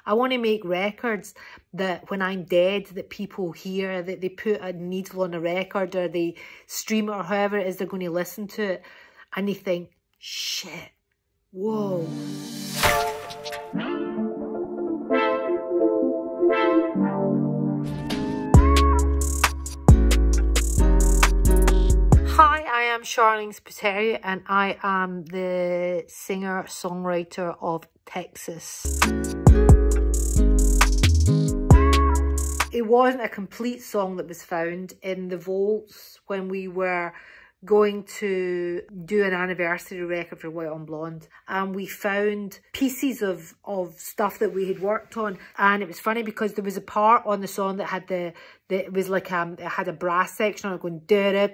I want to make records that when I'm dead, that people hear, that they put a needle on a record or they stream it or however it is they're going to listen to it. And they think, shit, whoa. Hi, I am Sharleen Spiteri and I am the singer-songwriter of Texas. It wasn't a complete song that was found in the vaults when we were going to do an anniversary record for White on Blonde, and we found pieces of stuff that we had worked on. And it was funny because there was a part on the song that had it was like it had a brass section on it going da-da,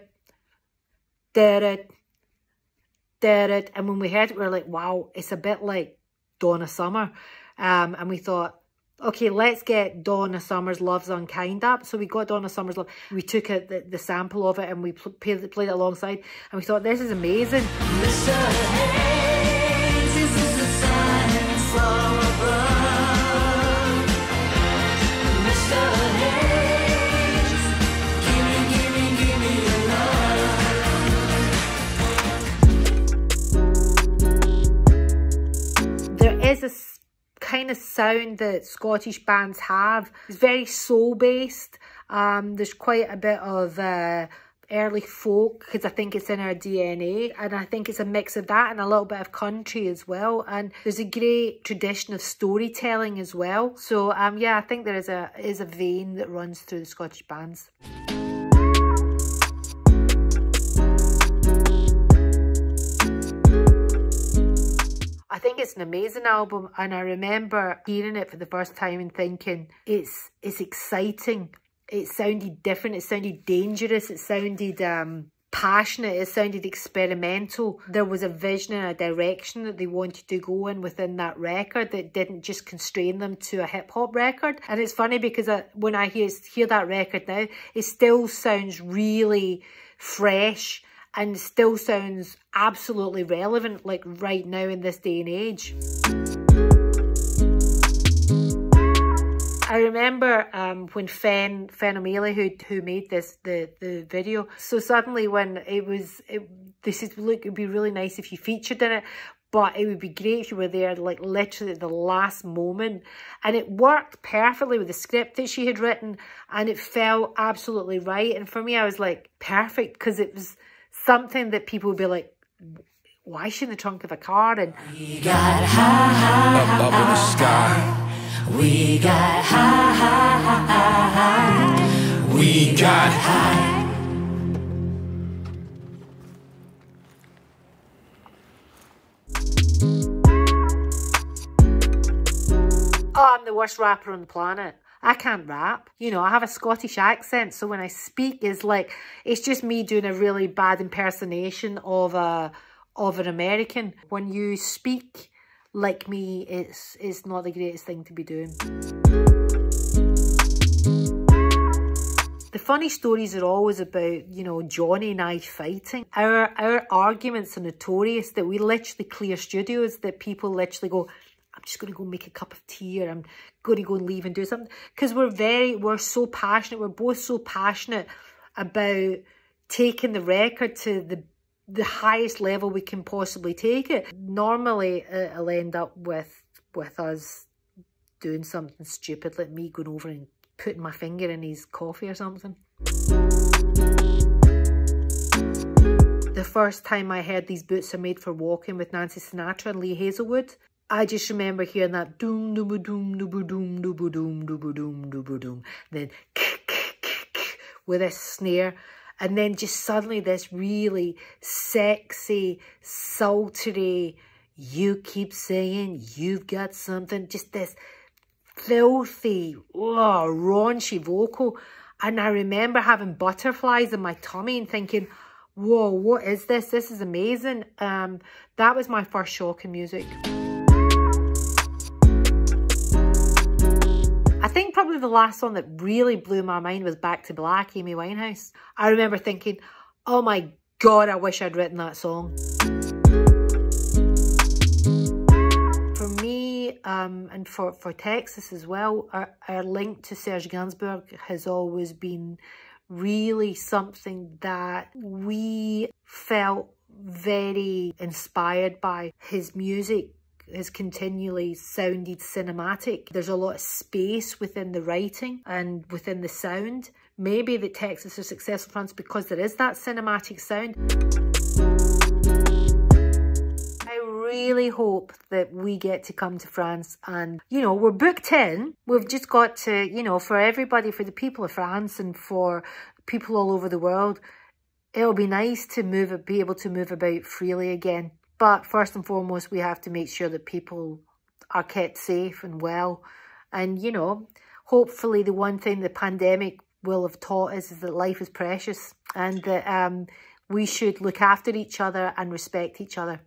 da-da, da-da. And when we heard it, we were like, wow, it's a bit like Donna Summer. And we thought, okay, let's get Donna Summer's Love's Unkind up. So we got Donna Summer's Love. We took the sample of it and we played it alongside. And we thought, this is amazing. Mr. Hayes, this is a sign from above. Mr. Hayes, give me your love. There is a kind of sound that Scottish bands have. It's very soul based. There's quite a bit of early folk because I think it's in our DNA, and I think it's a mix of that and a little bit of country as well. And there's a great tradition of storytelling as well. So yeah, I think there is a vein that runs through the Scottish bands. I think it's an amazing album, and I remember hearing it for the first time and thinking it's exciting. It sounded different, it sounded dangerous, it sounded passionate, it sounded experimental. There was a vision and a direction that they wanted to go in within that record that didn't just constrain them to a hip hop record. And it's funny because when I hear that record now, it still sounds really fresh and still sounds absolutely relevant, like right now in this day and age. I remember when Fen O'Malley, who made the video, so suddenly when they said, look, it'd be really nice if you featured in it, but it would be great if you were there like literally at the last moment. And it worked perfectly with the script that she had written, and it felt absolutely right. And for me, I was like, perfect, because it was something that people would be like, why is she in the trunk of a car? And we got high, up in the sky. We got high. We got high. Oh, I'm the worst rapper on the planet. I can't rap. You know, I have a Scottish accent, so when I speak, it's just me doing a really bad impersonation of an American. When you speak like me, it's not the greatest thing to be doing. The funny stories are always about, you know, Johnny and I fighting. Our arguments are notorious that we literally clear studios, that people literally go, I'm just going to go make a cup of tea, or I'm going to go and leave and do something. Because we're so passionate. We're both so passionate about taking the record to the highest level we can possibly take it. Normally, it'll end up with us doing something stupid, like me going over and putting my finger in his coffee or something. The first time I heard These Boots Are Made for Walking with Nancy Sinatra and Lee Hazelwood, I just remember hearing that doom dooba doom dooba doom dooba doom dooba doom dooba doom, then with a snare, and then just suddenly this really sexy, sultry, you keep saying you've got something, just this filthy, raunchy vocal. And I remember having butterflies in my tummy and thinking, whoa, what is this? This is amazing. That was my first shock in music. I think probably the last song that really blew my mind was Back to Black, Amy Winehouse. I remember thinking, oh my God, I wish I'd written that song. For me, and for Texas as well, our link to Serge Gainsbourg has always been really something that we felt very inspired by. His music has continually sounded cinematic. There's a lot of space within the writing and within the sound. Maybe that Texas is successful in France because there is that cinematic sound. I really hope that we get to come to France and, you know, we're booked in. We've just got to, you know, for everybody, for the people of France and for people all over the world, it'll be nice to be able to move about freely again. But first and foremost, we have to make sure that people are kept safe and well. And, you know, hopefully the one thing the pandemic will have taught us is that life is precious and that we should look after each other and respect each other.